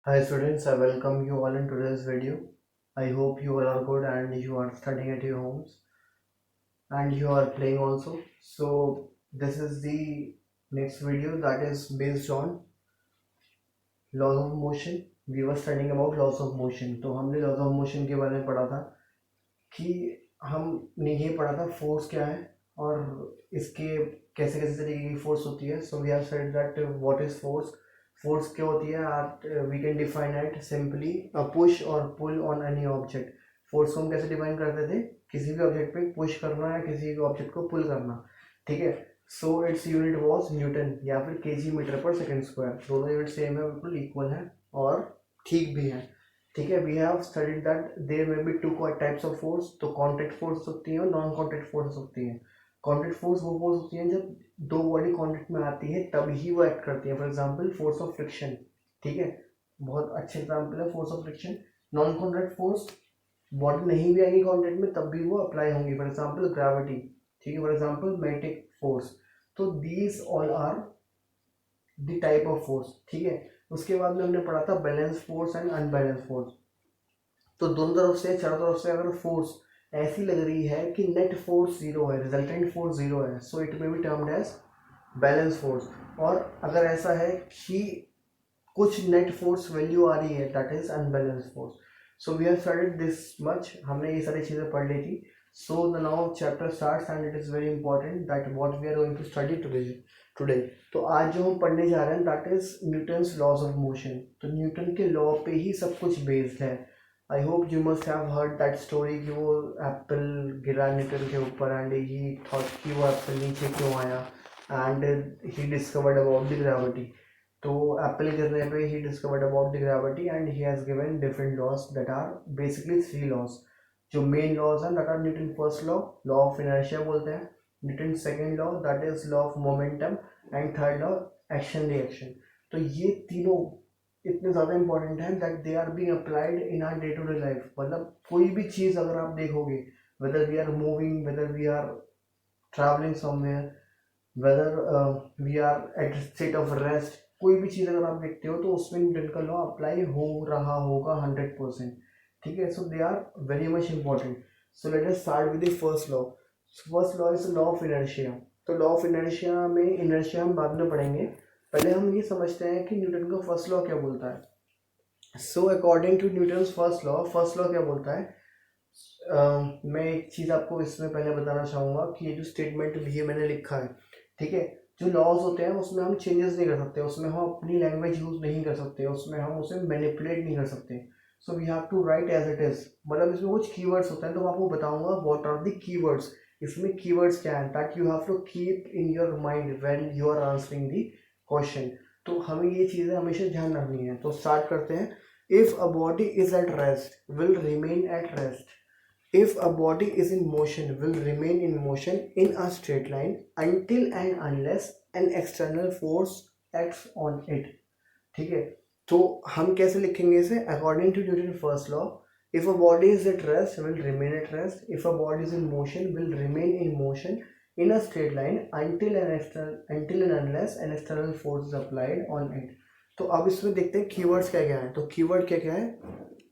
Hi students, I welcome you all in today's video. I hope you all are good and you are studying at your homes and you are playing also. So this is the next video that is based on laws of motion. We were studying about laws of motion. तो हमने laws of motion के बारे में पढ़ा था कि हमने ये पढ़ा था फोर्स क्या है और इसके कैसे कैसे तरीके की फोर्स होती है. So we have studied that what is force. Force क्या होती है, we can define it simply a push और pull on any object. Force को हम कैसे डिफाइन करते थे, किसी भी ऑब्जेक्ट पे पुश करना या किसी भी ऑब्जेक्ट को पुल करना. ठीक है. So its unit was Newton या फिर केजी मीटर पर सेकंड स्क्वायर. दोनों यूनिट सेम है, बिल्कुल इक्वल है और ठीक भी है. ठीक है. We have studied that there may be two types of force. तो कॉन्टैक्ट फोर्स हो सकती है और नॉन कॉन्टैक्ट फोर्स हो सकती है. कॉन्टैक्ट फोर्स वो फोर्स होती है जब दो बॉडी कॉन्टैक्ट में आती है तभी वो एक्ट करती है. For example force of friction. ठीक है. बहुत अच्छे एग्जांपल है force of friction. Non contact force body नहीं भी आएगी कॉन्टैक्ट में तब भी वो अप्लाई होंगी. For example gravity. ठीक है. For example magnetic force. तो these all are the type of force. ठीक है. उसके बाद में हमने पढ़ा था balance force and unbalance force. तो दोनों तरफ से चारों तरफ से अगर फोर्स ऐसी लग रही है कि नेट फोर्स जीरो है, रिजल्टेंट फोर्स जीरो है, so it may be termed as balance force. और अगर ऐसा है कि कुछ नेट फोर्स वैल्यू आ रही है, that is unbalance force. So we have studied this much. हमने ये सारी चीज़ें पढ़ ली थी. So the now chapter starts and it is very important that what we are going to study today. तो आज जो हम पढ़ने जा रहे हैं that is Newton's laws of motion. तो न्यूटन के लॉ पे ही सब कुछ बेस्ड है. I hope you must have heard that story कि वो एप्पल गिरा न्यूटन के ऊपर एंड ही थॉट कि वो एप्पल नीचे क्यों आया and he discovered about the gravity. तो एप्पल गिरने पे ही discovered about the gravity and he has given different laws that are basically three laws. जो मेन लॉज हैं that are Newton first law, law of inertia बोलते हैं. Newton second law that is law of momentum and third law action reaction. तो ये तीनों इतने ज़्यादा important हैं that they are being applied in our day to day life. मतलब कोई भी चीज़ अगर आप देखोगे, whether we are moving, whether we are travelling somewhere, whether we are at state of rest, कोई भी चीज़ अगर आप देखते हो तो उसमें न्यूटन का लॉ अप्लाई हो रहा होगा 100%. ठीक है. So they are very much important. So let us start with the first law. First law is law of inertia. तो लॉ ऑफ इनर्शिया में इनर्शिया हम बाद में पढ़ेंगे. पहले हम ये समझते हैं कि न्यूटन का फर्स्ट लॉ क्या बोलता है. So according to Newton's first law क्या बोलता है. मैं एक चीज़ आपको इसमें पहले बताना चाहूँगा कि ये जो स्टेटमेंट ये मैंने लिखा है, ठीक है, जो लॉज होते हैं उसमें हम चेंजेस नहीं कर सकते, उसमें हम अपनी लैंग्वेज यूज़ नहीं कर सकते, उसमें हम उसे मैनिपुलेट नहीं कर सकते. So we have to write as it is. मतलब इसमें कुछ कीवर्ड्स होते हैं तो मैं आपको बताऊंगा व्हाट आर द कीवर्ड्स. इसमें कीवर्ड्स क्या है that you have to keep in your mind when you are answering the question. तो हमें ये चीज़ें हमेशा ध्यान रखनी है. तो स्टार्ट करते हैं. If a body is at rest will remain at rest. If a body is in motion, will remain in motion in a straight line until and unless an external force acts on it. ठीक है. तो हम कैसे लिखेंगे इसे according to Newton first law. If a body is at rest will remain at rest. If a body is in motion will remain in motion in a straight line until and unless an external force is applied on it. तो अब इसमें देखते हैं keywords क्या क्या है. तो keyword क्या क्या है.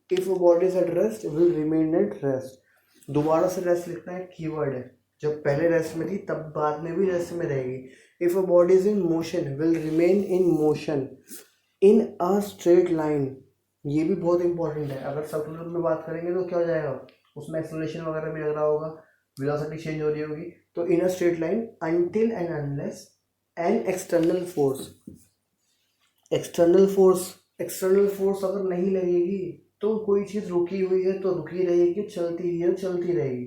If a body is at rest will remain at rest. दोबारा से रेस्ट लिखना है कीवर्ड है. जब पहले रेस्ट में थी तब बाद में भी रेस्ट में रहेगी. If a body is in motion will remain in motion in a straight line. ये भी बहुत इंपॉर्टेंट है. अगर सर्कुलर में बात करेंगे तो क्या हो जाएगा, उसमें एक्सेलरेशन वगैरह भी लग रहा होगा, वेलोसिटी चेंज हो रही होगी. तो in a straight line until and unless an external force. External force अगर नहीं लगेगी तो कोई चीज़ रुकी हुई है तो रुकी रहेगी, चलती है चलती रहेगी.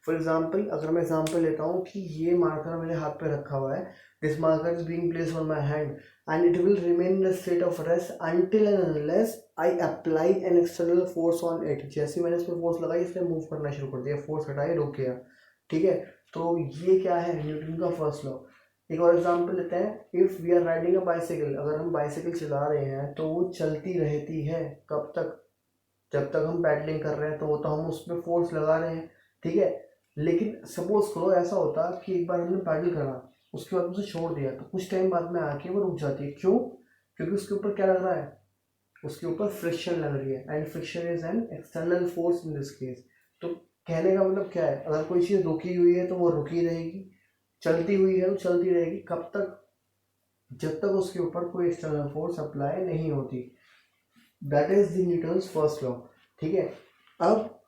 फॉर एग्जाम्पल अगर मैं एग्जाम्पल लेता हूँ कि ये मार्कर मेरे हाथ पे रखा हुआ है, this marker is being placed on my hand and it will remain in the state of rest until and unless I apply N external force on it. जैसे मैंने इस पर फोर्स लगाई इसने मूव करना शुरू कर दिया, फोर्स हटाई रुक गया. ठीक है. तो ये क्या है न्यूटन का फर्स्ट लॉ. एक और एग्जांपल लेते हैं. If we are riding a bicycle, अगर हम बाइसाइकिल चला रहे हैं तो वो चलती रहती है. कब तक, जब तक हम पैडलिंग कर रहे हैं तो वो तो हम उस पर फोर्स लगा रहे हैं. ठीक है. लेकिन सपोज करो ऐसा होता कि एक बार हमने पैडल करा, उसके बाद उसे छोड़ दिया, तो कुछ टाइम बाद में आके वो रुक जाती है. क्यों? क्योंकि उसके ऊपर क्या लग रहा है, उसके ऊपर फ्रिक्शन लग रही है, and friction is an external force in this case. तो कहने का मतलब क्या है, अगर कोई चीज़ रुकी हुई है तो वो रुकी रहेगी, चलती हुई है तो चलती रहेगी। कब तक? जब तक उसके ऊपर कोई एक्सटर्नल फोर्स अप्लाई नहीं होती। That is the Newton's first law. ठीक है, अब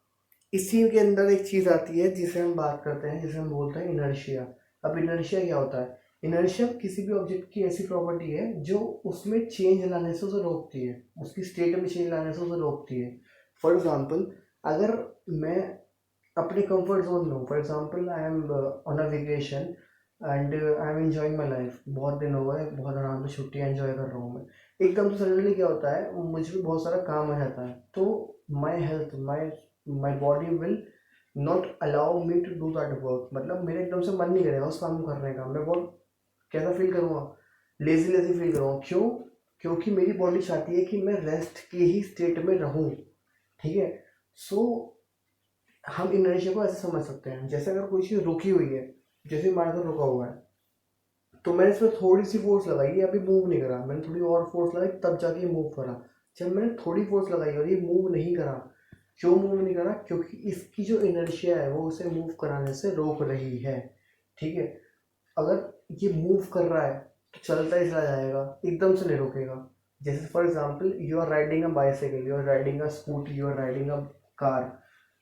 इसी के अंदर एक चीज़ आती है जिसे हम बात करते हैं, जिसे हम बोलते हैं इनर्शिया। अब इनर्शिया क्या होता है? इनर्शिया किसी भी ऑब्जेक्ट की ऐसी प्रॉपर्टी है जो उसमें चेंज लाने से उसे रोकती है, उसकी स्टेट में चेंज लाने से उसे रोकती है। फॉर एग्जाम्पल, अगर मैं अपने कंफर्ट जोन में हूँ, for example I am on a vacation and I am enjoying my life, बहुत दिन हो गए, बहुत आराम से छुट्टियाँ एंजॉय कर रहा हूँ मैं। एकदम से सडनली क्या होता है, मुझे भी बहुत सारा काम आ जाता है, तो my health, my body will not allow me to do that work. मतलब मेरे एकदम से मन नहीं करेगा उस काम को करने का, मैं बहुत कैसा फील करूँगा, लेजी लेजी फील करूँगा। क्यों? क्योंकि मेरी बॉडी चाहती है कि मैं रेस्ट के ही स्टेट में रहूँ। ठीक है, सो हम इनर्शिया को ऐसे समझ सकते हैं, जैसे अगर कोई चीज़ रुकी हुई है, जैसे हमारे साथ रुका हुआ है, तो मैंने इसमें थोड़ी सी फोर्स लगाई, ये अभी मूव नहीं करा, मैंने थोड़ी और फोर्स लगाई तब जाके ये मूव करा। जब मैंने थोड़ी फोर्स लगाई और ये मूव नहीं करा, क्यों मूव नहीं करा? क्योंकि इसकी जो इनर्शिया है वो उसे मूव कराने से रोक रही है। ठीक है, अगर ये मूव कर रहा है तो चलता ही चला जाएगा, एकदम से नहीं रुकेगा। जैसे for example, you are riding a bicycle, you are riding a scooty, you are riding a car,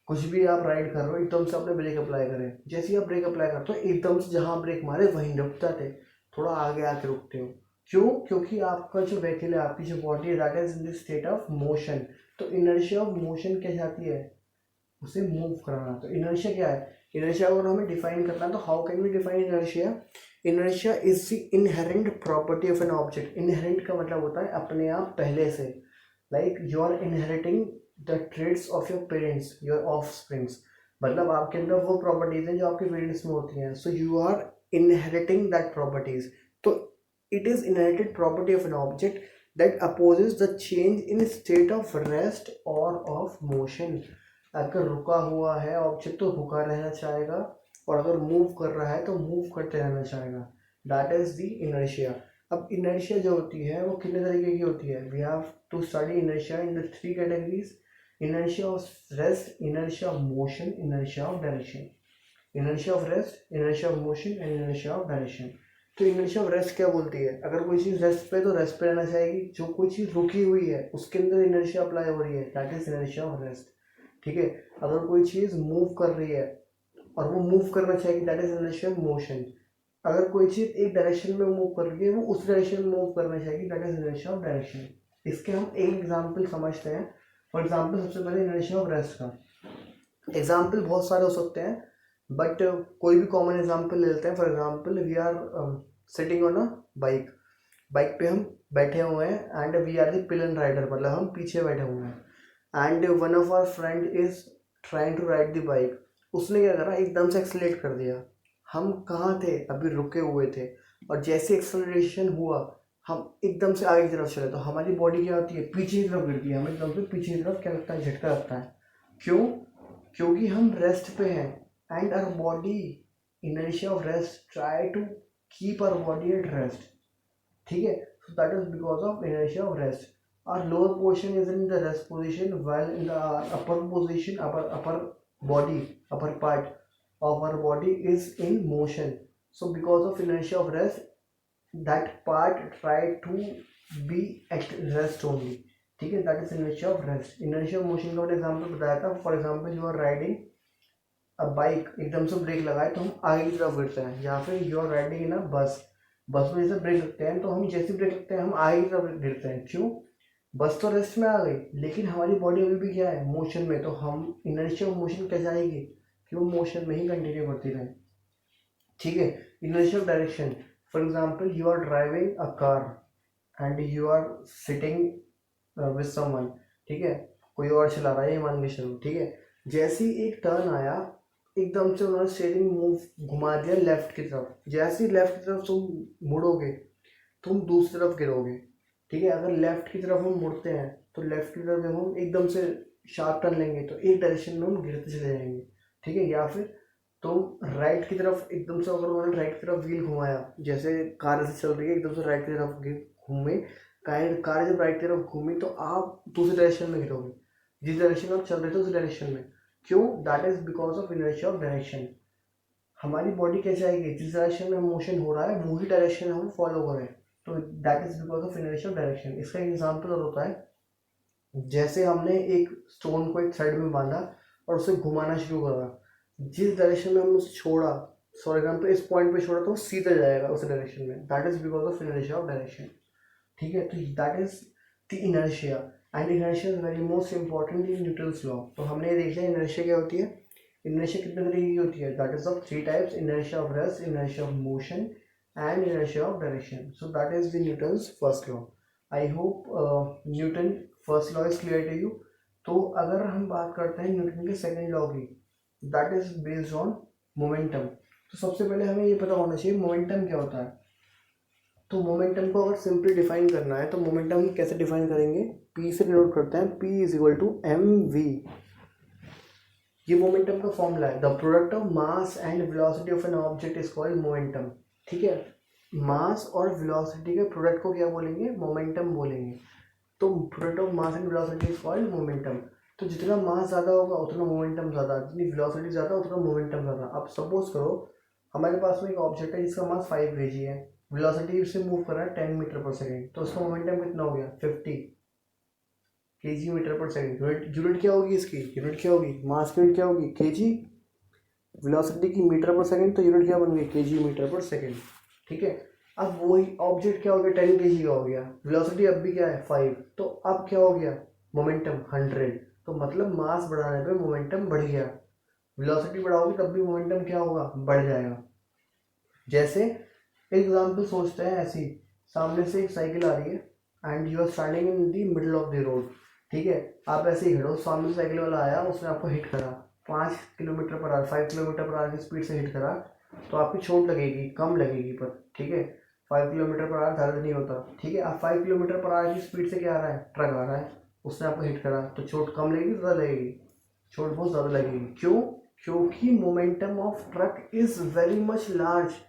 कुछ भी आप राइड कर रहे हो, एकदम से आपने ब्रेक अप्लाई करे, जैसे ही आप ब्रेक अप्लाई करते हो एकदम से जहाँ ब्रेक मारे वहीं रुकते थे, थोड़ा आगे आके रुकते हो। क्यों? क्योंकि आपका जो व्हीकल है, आपकी जो बॉडी है, that is in the state of motion. तो इनर्शिया ऑफ मोशन क्या चाहती है? उसे मूव कराना। तो इनर्शिया क्या है? इनर्शिया अगर हमें डिफाइन करना है तो how can we define inertia? Inertia is the inherent property of an object. Inherent का मतलब होता है अपने आप, पहले से। Like you are inheriting the traits of your parents, your offsprings. मतलब आपके अंदर वो प्रॉपर्टीज हैं जो आपके पेरेंट्स में होती हैं, so you are inheriting that properties. तो it is inherited property of an object that opposes the change in state of rest और ऑफ मोशन। अगर रुका हुआ है ऑब्जेक्ट तो रुका रहना चाहेगा, और अगर मूव कर रहा है तो मूव करते रहना चाहेगा। That is the inertia. अब इनर्शिया जो होती है वो कितने तरीके की होती है? We have to study inertia in the three categories: inertia of rest, inertia of motion, inertia of direction. Inertia of rest, inertia of motion and inertia of direction. तो inertia of rest क्या बोलती है? अगर कोई चीज़ rest पे तो rest पे रहना चाहेगी, जो कोई चीज़ रुकी हुई है उसके अंदर inertia अप्लाई हो रही है, that is inertia of rest। ठीक है, अगर कोई चीज़ मूव कर रही है और वो मूव करना चाहेगी, that is inertia of motion। अगर कोई चीज़ एक डायरेक्शन में मूव कर रही है, वो उस डायरेक्शन में मूव करना चाहेगी, that is inertia of direction. इसके हम एक एग्जाम्पल समझते हैं। फॉर एग्जाम्पल, सबसे पहले इनर्शिया ऑफ रेस्ट का एग्जाम्पल बहुत सारे हो सकते हैं, बट कोई भी कॉमन एग्जाम्पल ले लेते हैं। For example, we are sitting on a bike, bike पे हम बैठे हुए हैं and we are the pillion rider, मतलब हम पीछे बैठे हुए हैं, and one of our friend is trying to ride the bike. उसने क्या करा, एकदम से एक्सलेट कर दिया। हम कहाँ थे? अभी रुके हुए थे, और जैसे एक्सलरेशन हुआ हम एकदम से आगे की तरफ चले, तो हमारी बॉडी क्या होती है? पीछे की तरफ गिरती है, हमें एकदम से पीछे की तरफ क्या लगता है? झटका लगता है। क्यों? क्योंकि हम रेस्ट पे हैं, and our body, inertia of rest, try to keep our body at rest. ठीक है, so that is because of inertia of rest. Our lower portion is in the rest position, while in the upper position, upper body, upper part of our body is in motion. So because of inertia of rest, that part try to be at rest only. ठीक है, that is inertia of rest. Inertia of motion का example बताया था। For example, you are riding अब bike, एकदम से break लगाए तो हम आगे की तरफ गिरते हैं, या फिर यू आर राइडिंग इन अ बस, बस में जैसे ब्रेक लगते हैं तो हम जैसे ब्रेक लगते हैं हम आगे की तरफ गिरते हैं। क्यों? बस तो रेस्ट में आ गई, लेकिन हमारी बॉडी अभी भी क्या है? मोशन में। तो हम इनर्शिया ऑफ मोशन क्या जाएगी कि वो मोशन में ही कंटिन्यू करती रहे। ठीक है, inertia of direction, for example, you are driving a car and you are sitting with someone. ठीक है, कोई और चला रहा है, ये मान के चलो। ठीक है, जैसे ही एक टर्न आया, एकदम से उन्होंने स्टीयरिंग मूव घुमा दिया लेफ्ट की तरफ। जैसे ही लेफ्ट की तरफ तुम मुड़ोगे, तुम दूसरी तरफ गिरोगे। ठीक है, अगर लेफ्ट की तरफ हम मुड़ते हैं तो लेफ्ट की तरफ जब हम एकदम से शार्प टर्न लेंगे तो एक डायरेक्शन में हम गिरते चले जाएंगे। ठीक है, या फिर तो राइट की तरफ एकदम से, अगर उन्होंने राइट की तरफ व्हील घुमाया, जैसे कार ऐसे चल रही है, एकदम से राइट की तरफ घूमे, कार जब राइट तरफ घूमी तो आप दूसरे डायरेक्शन में गिरोगे, जिस डायरेक्शन में आप चल रहे थे उस डायरेक्शन में। क्यों? That is because of inertia of direction. हमारी बॉडी कैसे आएगी? जिस डायरेक्शन में मोशन हो रहा है वही डायरेक्शन हम फॉलो करें, तो that is because of inertia of direction. इसका एक एग्जाम्पल और होता है, जैसे हमने एक स्टोन को एक साइड में बांधा और उसे घुमाना शुरू करा, जिस डायरेक्शन में हमने उसे छोड़ा, फॉर एग्जाम्पल इस पॉइंट पे छोड़ा तो वो सीधा जाएगा उस डायरेक्शन में, that is because of inertia of direction. ठीक है, तो that is the inertia, and inertia is very most important in Newton's law. तो हमने ये देख लिया इनर्शिया क्या होती है। इनर्शिया कितने तरीके की होती है? That is of 3 types: inertia of rest, inertia of motion and inertia of direction. So that is the Newton's first law. I hope Newton first law is clear to you. तो अगर हम बात करते हैं न्यूटन के second law की, that is based on momentum. तो सबसे पहले हमें ये पता होना चाहिए मोमेंटम क्या होता है। तो मोमेंटम को अगर सिंपली डिफाइन करना है तो मोमेंटम हम कैसे डिफाइन करेंगे? पी से डिनोट करते हैं, P is equal to M V. ये मोमेंटम का फॉर्मूला है। The product of mass and velocity of an object is called momentum. ठीक है, मास और वेलोसिटी के प्रोडक्ट को क्या बोलेंगे? मोमेंटम बोलेंगे। तो product of mass and velocity is called momentum. तो जितना मास ज़्यादा होगा उतना मोमेंटम ज़्यादा, जितनी वेलोसिटी ज़्यादा उतना मोमेंटम ज़्यादा। अब सपोज करो हमारे पास में एक ऑब्जेक्ट है जिसका मास 5 kg है, वेलोसिटी उससे मूव कर रहा है 10 मीटर पर सेकेंड, तो उसका मोमेंटम कितना हो गया? 50 kg मीटर पर सेकेंड। यूनिट क्या होगी इसकी? यूनिट क्या होगी? मास की यूनिट क्या होगी? kg। वेलोसिटी की मीटर पर सेकेंड, तो यूनिट क्या बन गई? kg मीटर पर सेकेंड। ठीक है, अब वही ऑब्जेक्ट क्या हो गया? 10 kg का हो गया, वेलोसिटी अब भी क्या है? 5, तो अब क्या हो गया? मोमेंटम 100। तो मतलब मास बढ़ाने पे मोमेंटम बढ़ गया, वेलोसिटी बढ़ाओगे तब भी मोमेंटम क्या होगा? बढ़ जाएगा। जैसे एग्जाम्पल सोचते हैं ऐसी, सामने से एक साइकिल आ रही है and you are standing in the middle of the road. ठीक है, आप ऐसे ही खड़ो, सामने से साइकिल वाला आया, उसने आपको हिट करा 5 kilometre per hour, 5 kilometre per hour की स्पीड से हिट करा, तो आपकी चोट लगेगी, कम लगेगी पर। ठीक है, 5 किलोमीटर पर आवर ज़्यादा नहीं होता। ठीक है, अब 5 किलोमीटर पर आवर की स्पीड से क्या आ रहा है? ट्रक आ रहा है, उसने आपको हिट करा, तो चोट कम लगेगी, ज़्यादा लगेगी? चोट बहुत ज़्यादा लगेगी। क्यों? क्योंकि momentum of truck is very much large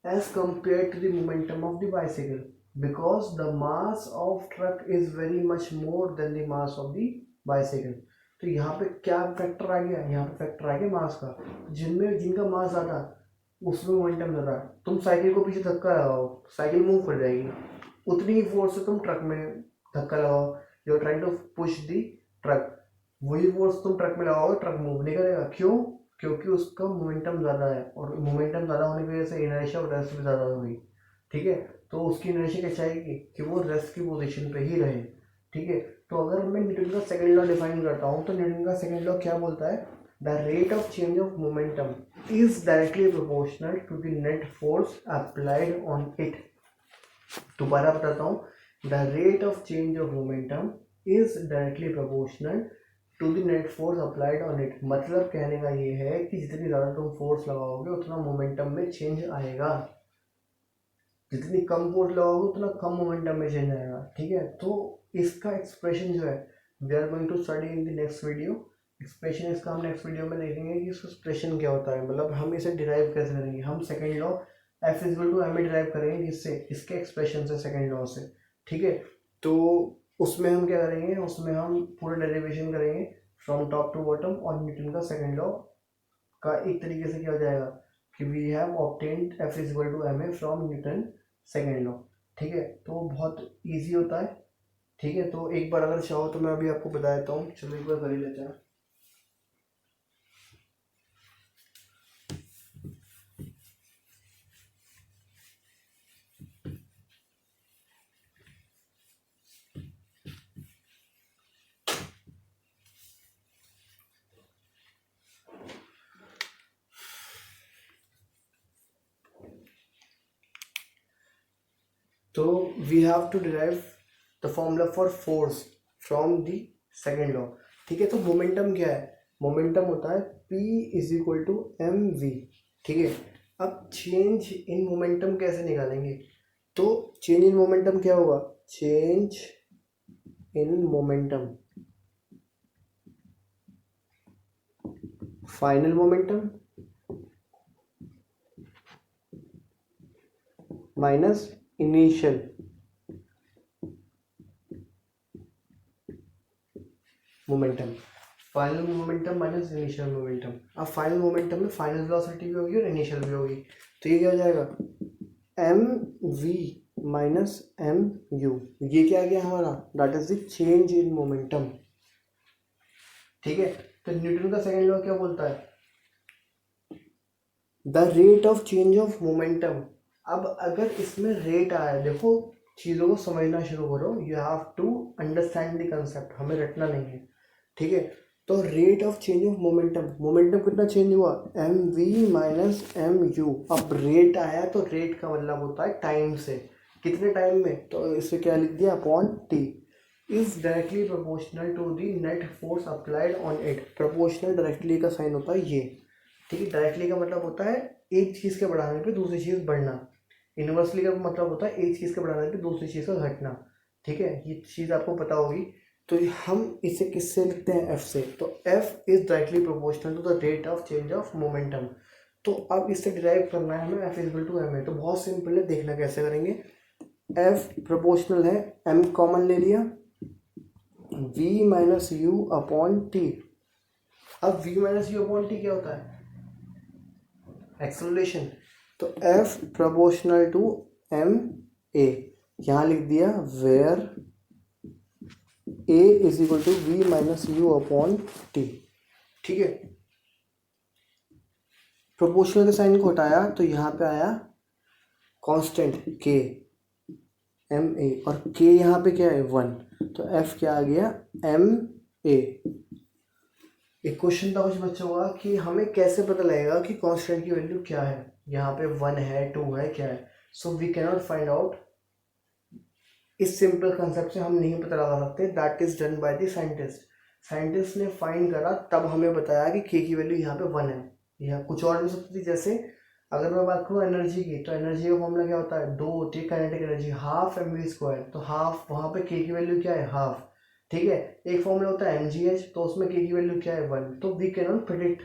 as compared to the momentum of the bicycle, because the mass of truck is very much more than the mass of the bicycle। तो यहाँ पे क्या फैक्टर आ गया? यहाँ पे factor आ गया मास का। जिनमें जिनका मास ज़्यादा उसमें मोमेंटम ज़्यादा। तुम साइकिल को पीछे धक्का लगाओ, साइकिल मूव कर जाएगी, उतनी ही फोर्स से तुम ट्रक में धक्का लगाओ, you are trying to push the truck, वही फोर्स तुम ट्रक में लगाओगे, ट्रक मूव नहीं करेगा। क्यों? क्योंकि उसका मोमेंटम ज़्यादा है, और मोमेंटम ज़्यादा होने की वजह से इनर्शिया और रेस्ट भी ज़्यादा होगी। ठीक है, तो उसकी इनर्शिया क्या चाहेगी? कि वो रेस्ट की पोजीशन पे ही रहे। ठीक है, तो अगर मैं न्यूटन का सेकंड लॉ डिफाइन करता हूँ तो न्यूटन का सेकंड लॉ क्या बोलता है? The rate of change of momentum is directly proportional to the net force applied on it. दोबारा बताता हूँ, the rate of change of momentum is directly proportional to the net force applied on it. मतलब कहने का ये है कि जितनी ज़्यादा तुम फोर्स लगाओगे उतना मोमेंटम में चेंज आएगा, जितनी कम फोर्स लगाओगे उतना कम मोमेंटम में चेंज आएगा। ठीक है, तो इसका एक्सप्रेशन जो है we are going to study in the next video. Expression इसका हम नेक्स्ट वीडियो में देखेंगे कि इसका एक्सप्रेशन क्या होता है, मतलब हम इसे डिराइव कैसे करेंगे। हम second law F is equal to M A derive करेंगे, जिससे इसके एक्सप्रेशन से, सेकेंड लॉ से। ठीक है, तो उसमें हम क्या करेंगे? उसमें हम पूरा डेरिवेशन करेंगे फ्रॉम टॉप टू बॉटम, और न्यूटन का सेकेंड लॉ का एक तरीके से क्या हो जाएगा कि we have obtained F is equal to M A from Newton second law. ठीक है, तो बहुत ईजी होता है। ठीक है, तो एक बार अगर चाहो तो मैं अभी आपको बता देता हूँ, चलो एक बार कर ही लेते हैं। तो we have to derive the formula for force from the second law. ठीक है, तो मोमेंटम क्या है? मोमेंटम होता है P is equal to M V. ठीक है, अब चेंज इन मोमेंटम कैसे निकालेंगे? तो चेंज इन मोमेंटम क्या होगा? Change in momentum, final momentum minus initial momentum, final momentum minus initial momentum. अब फाइनल मोमेंटम में फाइनल वेलोसिटी भी होगी और इनिशियल भी होगी, तो ये क्या हो जाएगा M V minus M U, ये क्या आ गया हमारा, that is the change in momentum. ठीक है, तो न्यूटन का सेकंड लॉ क्या बोलता है, the rate of change of momentum. अब अगर इसमें रेट आया, देखो चीज़ों को समझना शुरू करो, you have to understand the concept, हमें रटना नहीं है। ठीक है, तो rate of change of momentum, momentum कितना चेंज हुआ, M V minus M U. अब रेट आया तो रेट का मतलब होता है टाइम से, कितने टाइम में, तो इसे क्या लिख दिया upon T, is directly proportional to the net force applied on it. Proportional directly का साइन होता है ये। ठीक है, डायरेक्टली का मतलब होता है एक चीज़ के बढ़ाने पे दूसरी चीज़ बढ़ना, इन्वर्सली का मतलब होता है एक चीज़ के बढ़ाने पे दूसरी चीज़ का घटना। ठीक है, ये चीज़ आपको पता होगी। तो हम इसे किससे लिखते हैं, एफ से, तो F is directly proportional to the rate of change of momentum. तो अब इससे डिराइव करना है हमें F equal to M A, तो बहुत सिंपल है, देखना कैसे करेंगे। एफ प्रोपोर्शनल है, एम कॉमन ले लिया, v minus U upon T. अब v minus U upon T क्या होता है, एक्सेलरेशन। तो f proportional to M A, यहाँ लिख दिया where a is equal to v minus U upon T. ठीक है, प्रोपोर्शनल के साइन को हटाया तो यहाँ पे आया कांस्टेंट k एम ए, और k यहाँ पे क्या है 1, तो f क्या आ गया एम ए। एक क्वेश्चन था कुछ बच्चों का कि हमें कैसे पता लगेगा कि कांस्टेंट की वैल्यू क्या है, यहाँ पे 1 है 2 है क्या है, so we can not find out. इस सिंपल कंसेप्ट से हम नहीं पता लगा सकते, that is done by the scientist. Scientist ने फाइंड करा तब हमें बताया कि के की वैल्यू यहाँ पे 1 है, यह कुछ और भी हो सकती थी। जैसे अगर मैं बात करूँ एनर्जी की, तो एनर्जी का फॉर्मूला क्या होता है, 2 होती है kinetic energy, half M V square, तो हाफ वहाँ पे के की वैल्यू क्या है हाफ। ठीक है, एक फॉर्मूला होता है mgh, तो उसमें के की वैल्यू क्या है 1, तो वी कैन नॉट प्रिडिक्ट,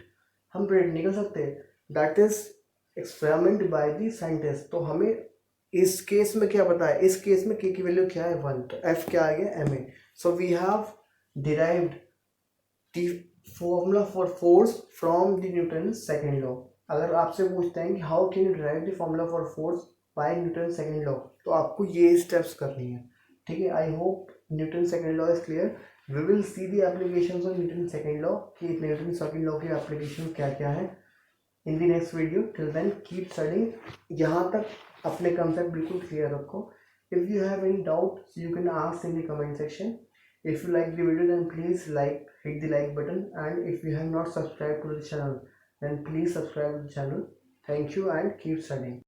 हम प्रिडिक्ट नहीं कर सकते, that is experiment bye the scientist. तो हमें इस केस में क्या पता है, इस केस में के की वैल्यू क्या है 1, तो एफ क्या आ गया M A. So we have derived the formula for force from the Newton second law. अगर आपसे पूछते हैं कि how can you derive the formula for force by Newton second law, तो आपको ये स्टेप्स करनी है। ठीक है, I hope Newton second law is clear. We will see the applications of Newton second law, कि न्यूटन सेकंड लॉ के application क्या क्या है इन the next video. Till then keep studying, यहाँ तक अपने कंसेप्ट बिल्कुल क्लियर रखो। If you have any doubt you can ask in the comment section. If you like the video, then please hit the like button, and if you have not subscribed to the channel, then please subscribe to the channel. Thank you and keep studying.